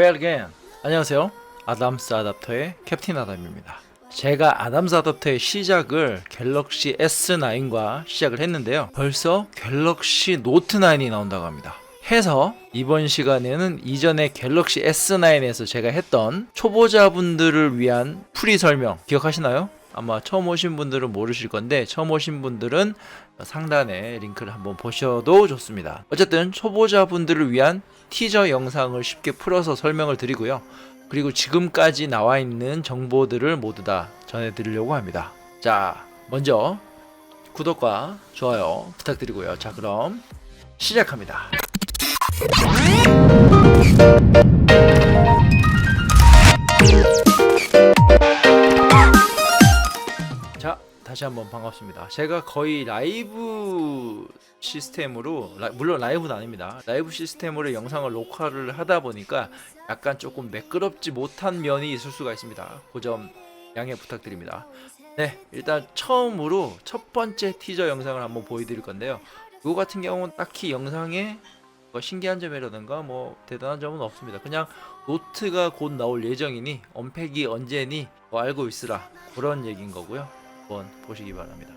again. 안녕하세요. 아담스 아답터의 캡틴 아담입니다. 제가 아담스 아답터의 시작을 갤럭시 S9과 시작을 했는데요. 벌써 갤럭시 노트 9이 나온다고 합니다. 해서 이번 시간에는 이전에 갤럭시 S9에서 제가 했던 초보자분들을 위한 프리 설명 기억하시나요? 아마 처음 오신 분들은 모르실 건데 처음 오신 분들은 상단에 링크를 한번 보셔도 좋습니다. 어쨌든 초보자분들을 위한 티저 영상을 쉽게 풀어서 설명을 드리고요. 그리고 지금까지 나와 있는 정보들을 모두 다 전해드리려고 합니다. 자, 먼저 구독과 좋아요 부탁드리고요. 자, 그럼 시작합니다. 자, 다시 한번 반갑습니다. 제가 거의 라이브 시스템으로 물론 라이브는 아닙니다. 라이브 시스템으로 영상을 녹화를 하다 보니까 약간 조금 매끄럽지 못한 면이 있을 수가 있습니다. 그 점 양해 부탁드립니다. 네, 일단 처음으로 첫 번째 티저 영상을 한번 보여드릴 건데요. 이거 같은 경우는 딱히 영상에 신기한 점이라든가 뭐 대단한 점은 없습니다. 그냥 노트가 곧 나올 예정이니 언팩이 언제니 알고 있으라, 그런 얘기인 거고요. 한번 보시기 바랍니다.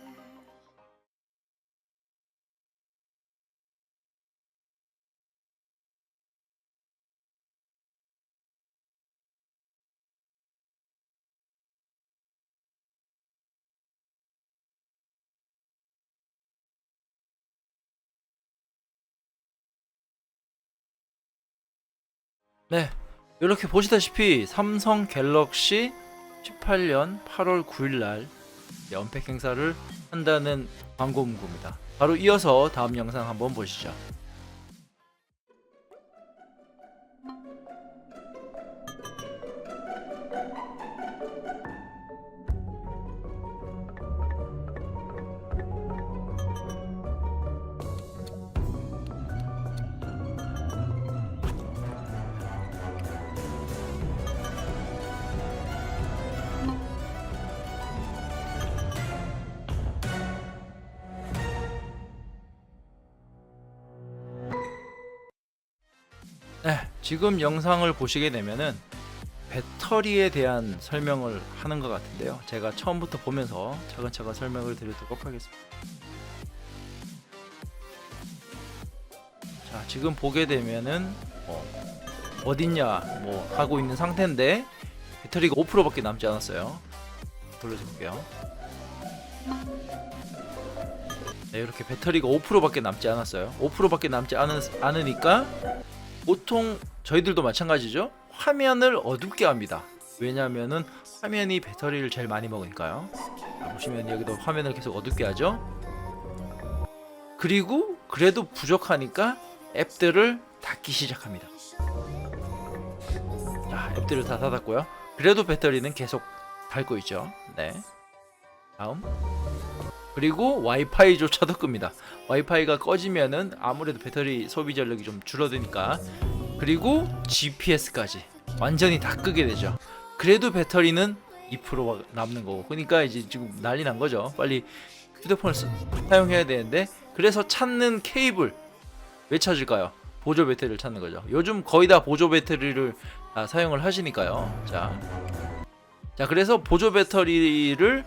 네, 이렇게 보시다시피 삼성 갤럭시 18년 8월 9일날 언팩 행사를 한다는 광고 문구입니다. 바로 이어서 다음 영상 한번 보시죠. 네, 지금 영상을 보시게 되면은 배터리에 대한 설명을 하는 것 같은데요. 제가 처음부터 보면서 차근차근 설명을 드리도록 하겠습니다. 자, 지금 보게 되면은 어딨냐 뭐 하고 있는 상태인데 배터리가 5%밖에 남지 않았어요. 돌려줄게요. 네, 이렇게 배터리가 5%밖에 남지 않았어요. 5%밖에 남지 않으니까 보통 저희들도 마찬가지죠. 화면을 어둡게 합니다. 왜냐하면은 화면이 배터리를 제일 많이 먹으니까요. 자, 보시면 여기도 화면을 계속 어둡게 하죠. 그리고 그래도 부족하니까 앱들을 닫기 시작합니다. 자, 앱들을 다 닫았고요. 그래도 배터리는 계속 닳고 있죠. 네. 다음. 그리고 와이파이조차도 끕니다. 와이파이가 꺼지면은 아무래도 배터리 소비 전력이 좀 줄어드니까. 그리고 GPS까지 완전히 다 끄게 되죠. 그래도 배터리는 2% 남는 거고. 그러니까 이제 지금 난리 난 거죠. 빨리 휴대폰을 사용해야 되는데, 그래서 찾는 케이블 왜 찾을까요? 보조 배터리를 찾는 거죠. 요즘 거의 다 보조 배터리를 다 사용을 하시니까요. 자, 그래서 보조 배터리를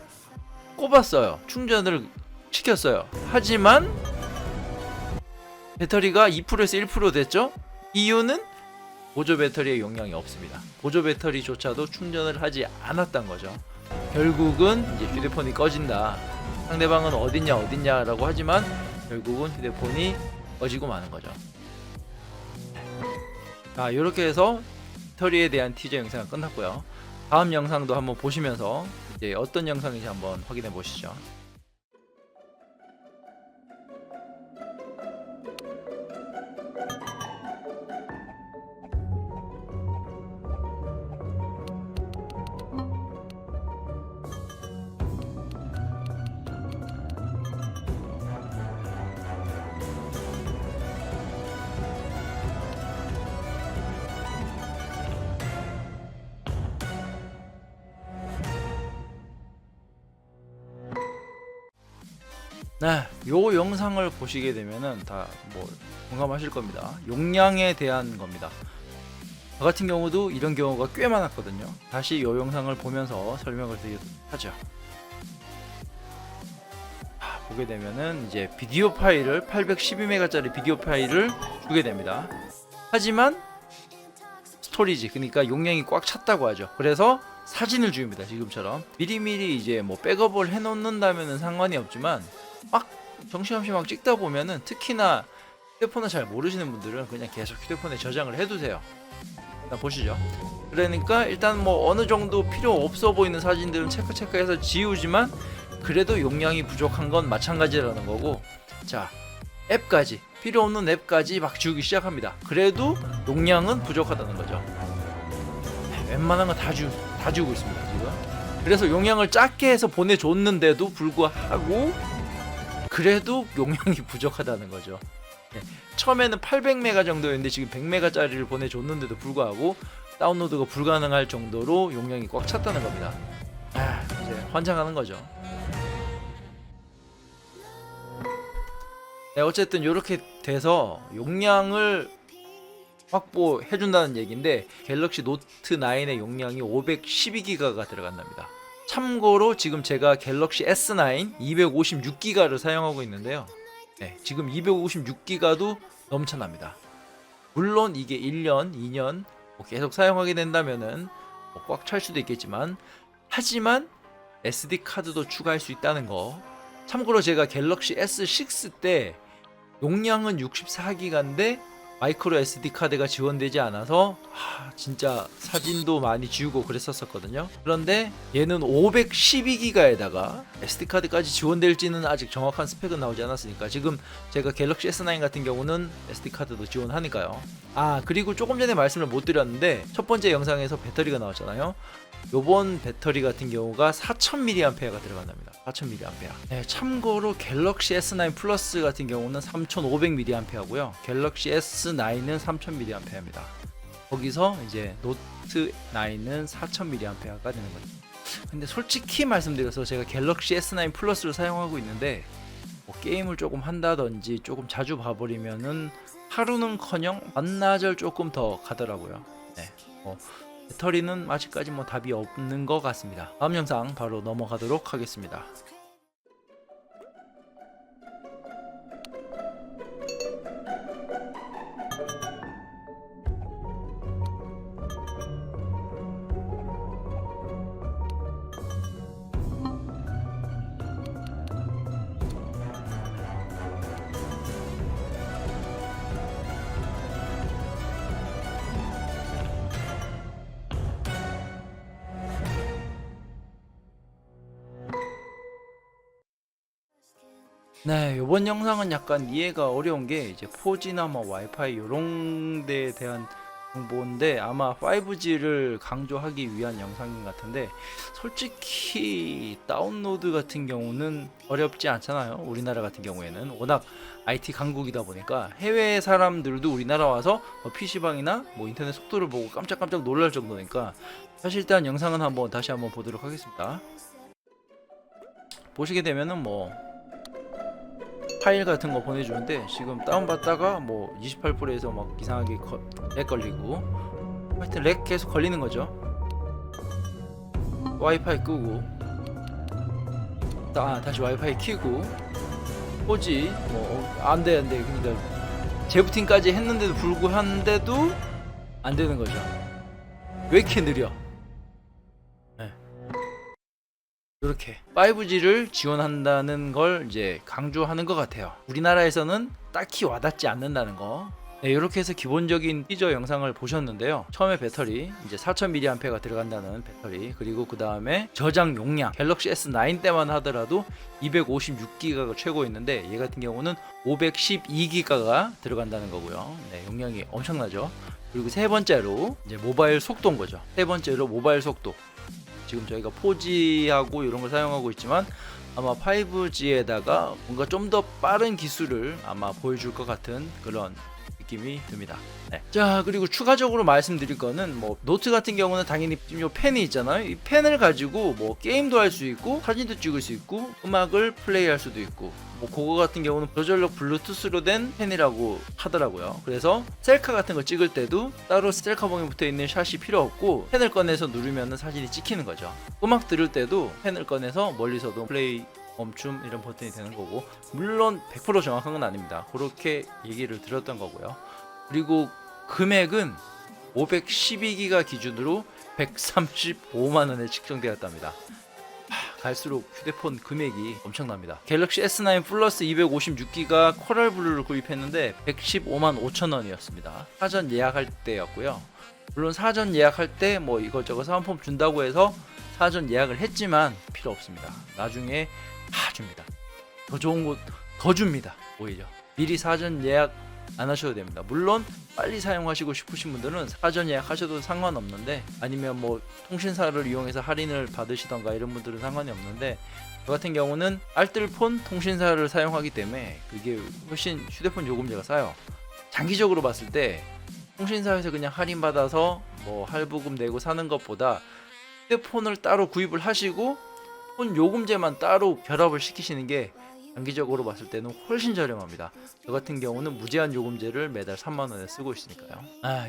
꼽았어요. 충전을 시켰어요. 하지만 배터리가 2%에서 1% 됐죠? 이유는 보조 배터리의 용량이 없습니다. 보조 배터리조차도 충전을 하지 않았던 거죠. 결국은 이제 휴대폰이 꺼진다. 상대방은 어딨냐라고 하지만 결국은 휴대폰이 꺼지고 마는 거죠. 자, 이렇게 해서 배터리에 대한 티저 영상은 끝났고요. 다음 영상도 한번 보시면서 이제 어떤 영상인지 한번 확인해 보시죠. 네, 요 영상을 보시게 되면은 다 뭐 공감하실 겁니다. 용량에 대한 겁니다. 저 같은 경우도 이런 경우가 꽤 많았거든요. 다시 이 영상을 보면서 설명을 드리도록 하죠. 보게 되면은 이제 비디오 파일을 812메가짜리 비디오 파일을 주게 됩니다. 하지만 스토리지, 그러니까 용량이 꽉 찼다고 하죠. 그래서 사진을 줍니다. 지금처럼 미리미리 이제 뭐 백업을 해놓는다면은 상관이 없지만 막 정신없이 막 찍다 보면은, 특히나 휴대폰을 잘 모르시는 분들은 그냥 계속 휴대폰에 저장을 해두세요. 일단 보시죠. 그러니까 일단 뭐 어느 정도 필요 없어 보이는 사진들은 체크해서 지우지만 그래도 용량이 부족한 건 마찬가지라는 거고, 자, 앱까지, 필요 없는 앱까지 막 지우기 시작합니다. 그래도 용량은 부족하다는 거죠. 웬만한 건 다 지우고 있습니다 지금. 그래서 용량을 작게 해서 보내줬는데도 불구하고 그래도 용량이 부족하다는 거죠. 처음에는 800메가 정도였는데 지금 100메가짜리를 보내줬는데도 불구하고 다운로드가 불가능할 정도로 용량이 꽉 찼다는 겁니다. 이제 환장하는 거죠. 네, 어쨌든 이렇게 돼서 용량을 확보해준다는 얘기인데, 갤럭시 노트 9의 용량이 512기가가 들어간답니다. 참고로 지금 제가 갤럭시 S9 256기가를 사용하고 있는데요. 네, 지금 256기가도 넘쳐납니다. 물론 이게 1년, 2년 계속 사용하게 된다면은 꽉 찰 수도 있겠지만, 하지만 SD 카드도 추가할 수 있다는 거. 참고로 제가 갤럭시 S6 때 용량은 64기가인데 마이크로 SD 카드가 지원되지 않아서 진짜 사진도 많이 지우고 그랬었거든요. 그런데 얘는 512기가에다가 SD 카드까지 지원될지는 아직 정확한 스펙은 나오지 않았으니까, 지금 제가 갤럭시 S9 같은 경우는 SD 카드도 지원하니까요. 그리고 조금 전에 말씀을 못 드렸는데, 첫 번째 영상에서 배터리가 나왔잖아요. 요번 배터리 같은 경우가 4000mAh가 들어간답니다. 4000mAh. 네, 참고로 갤럭시 S9 플러스 같은 경우는 3500mAh고요. 갤럭시 S9은 3000mAh입니다. 거기서 이제 노트 9은 4000mAh가 되는 거죠. 근데 솔직히 말씀드려서 제가 갤럭시 S9 플러스를 사용하고 있는데, 뭐 게임을 조금 한다든지 조금 자주 봐버리면은 하루는커녕 반나절 조금 더 가더라고요. 네, 배터리는 아직까지 뭐 답이 없는 것 같습니다. 다음 영상 바로 넘어가도록 하겠습니다. 네, 이번 영상은 약간 이해가 어려운 게 이제 4G나 뭐 와이파이 이런 데에 대한 정보인데, 아마 5G를 강조하기 위한 영상인 것 같은데, 솔직히 다운로드 같은 경우는 어렵지 않잖아요. 우리나라 같은 경우에는 워낙 IT 강국이다 보니까 해외 사람들도 우리나라 와서 PC방이나 뭐 인터넷 속도를 보고 깜짝깜짝 놀랄 정도니까, 사실 일단 영상은 다시 한번 보도록 하겠습니다. 보시게 되면은 뭐 파일 같은 거 보내주는데, 지금 다운받다가 뭐 28%에서 막 이상하게 렉 걸리고, 하여튼 렉 계속 걸리는 거죠. 와이파이 끄고 다시 와이파이 켜고 4G 뭐 안돼 그러니까 재부팅까지 했는데도 불구한데도 안 되는 거죠. 왜 이렇게 느려? 이렇게 5G를 지원한다는 걸 이제 강조하는 것 같아요. 우리나라에서는 딱히 와닿지 않는다는 거. 네, 이렇게 해서 기본적인 티저 영상을 보셨는데요. 처음에 배터리 이제 4000mAh가 들어간다는 배터리, 그리고 그 다음에 저장 용량, 갤럭시 S9 때만 하더라도 256기가가 최고였는데 얘 같은 경우는 512기가가 들어간다는 거고요. 네, 용량이 엄청나죠. 그리고 세 번째로 이제 모바일 속도인 거죠. 세 번째로 모바일 속도. 지금 저희가 4G하고 이런 걸 사용하고 있지만 아마 5G에다가 뭔가 좀 더 빠른 기술을 아마 보여줄 것 같은 그런 느낌이 듭니다. 네. 자, 그리고 추가적으로 말씀드릴 거는 뭐 노트 같은 경우는 당연히 지금 요 펜이 있잖아요. 이 펜을 가지고 뭐 게임도 할 수 있고 사진도 찍을 수 있고 음악을 플레이할 수도 있고 그거 같은 경우는 저전력 블루투스로 된 펜이라고 하더라고요. 그래서 셀카 같은 거 찍을 때도 따로 셀카봉에 붙어있는 샷이 필요 없고 펜을 꺼내서 누르면 사진이 찍히는 거죠. 음악 들을 때도 펜을 꺼내서 멀리서도 플레이, 멈춤 이런 버튼이 되는 거고, 물론 100% 정확한 건 아닙니다. 그렇게 얘기를 들었던 거고요. 그리고 금액은 512기가 기준으로 135만원에 측정되었답니다. 갈수록 휴대폰 금액이 엄청납니다. 갤럭시 S9 플러스 256기가 코랄 블루를 구입했는데 115만 5천원이었습니다. 사전 예약할 때였고요. 물론 사전 예약할 때 뭐 이것저것 사은품 준다고 해서 사전 예약을 했지만 필요 없습니다. 나중에 다 줍니다. 더 좋은 곳 더 줍니다. 오히려 미리 사전 예약 안 하셔도 됩니다. 물론 빨리 사용하시고 싶으신 분들은 사전 예약하셔도 상관없는데, 아니면 뭐 통신사를 이용해서 할인을 받으시던가 이런 분들은 상관이 없는데, 저 같은 경우는 알뜰폰 통신사를 사용하기 때문에 그게 훨씬 휴대폰 요금제가 싸요. 장기적으로 봤을 때 통신사에서 그냥 할인받아서 뭐 할부금 내고 사는 것보다 휴대폰을 따로 구입을 하시고 폰 요금제만 따로 결합을 시키시는 게 장기적으로 봤을 때는 훨씬 저렴합니다. 저 같은 경우는 무제한 요금제를 매달 3만원에 쓰고 있으니까요.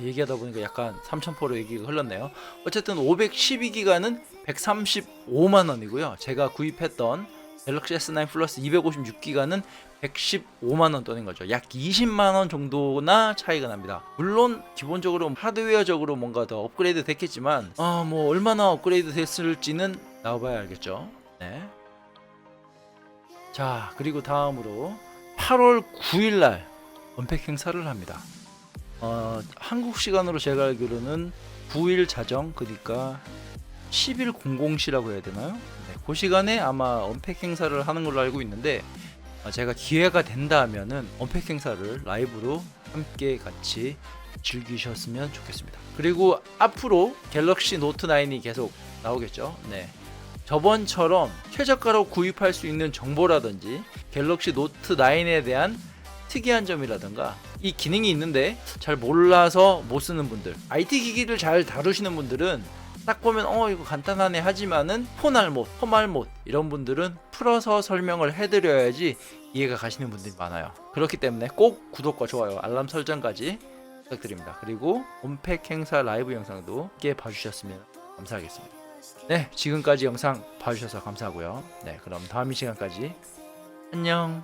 얘기하다 보니까 약간 3,000%로 얘기가 흘렀네요. 어쨌든 512기가는 135만원이고요. 제가 구입했던 갤럭시 S9 플러스 256기가는 115만원 돈인 거죠. 약 20만원 정도나 차이가 납니다. 물론 기본적으로 하드웨어적으로 뭔가 더 업그레이드 됐겠지만 뭐 얼마나 업그레이드 됐을지는 나와봐야 알겠죠. 네. 자, 그리고 다음으로 8월 9일날 언팩 행사를 합니다. 한국 시간으로 제가 알기로는 9일 자정, 그러니까 10일 00시라고 해야 되나요? 네, 그 시간에 아마 언팩 행사를 하는 걸로 알고 있는데, 제가 기회가 된다 하면은 언팩 행사를 라이브로 함께 같이 즐기셨으면 좋겠습니다. 그리고 앞으로 갤럭시 노트 9이 계속 나오겠죠. 네. 저번처럼 최저가로 구입할 수 있는 정보라든지 갤럭시 노트 9에 대한 특이한 점이라든가, 이 기능이 있는데 잘 몰라서 못 쓰는 분들, IT 기기를 잘 다루시는 분들은 딱 보면 이거 간단하네 하지만은 폰알못, 펌알못 이런 분들은 풀어서 설명을 해드려야지 이해가 가시는 분들이 많아요. 그렇기 때문에 꼭 구독과 좋아요, 알람 설정까지 부탁드립니다. 그리고 언팩 행사 라이브 영상도 함께 봐주셨으면 감사하겠습니다. 네, 지금까지 영상 봐주셔서 감사하고요. 네, 그럼 다음 이 시간까지 안녕.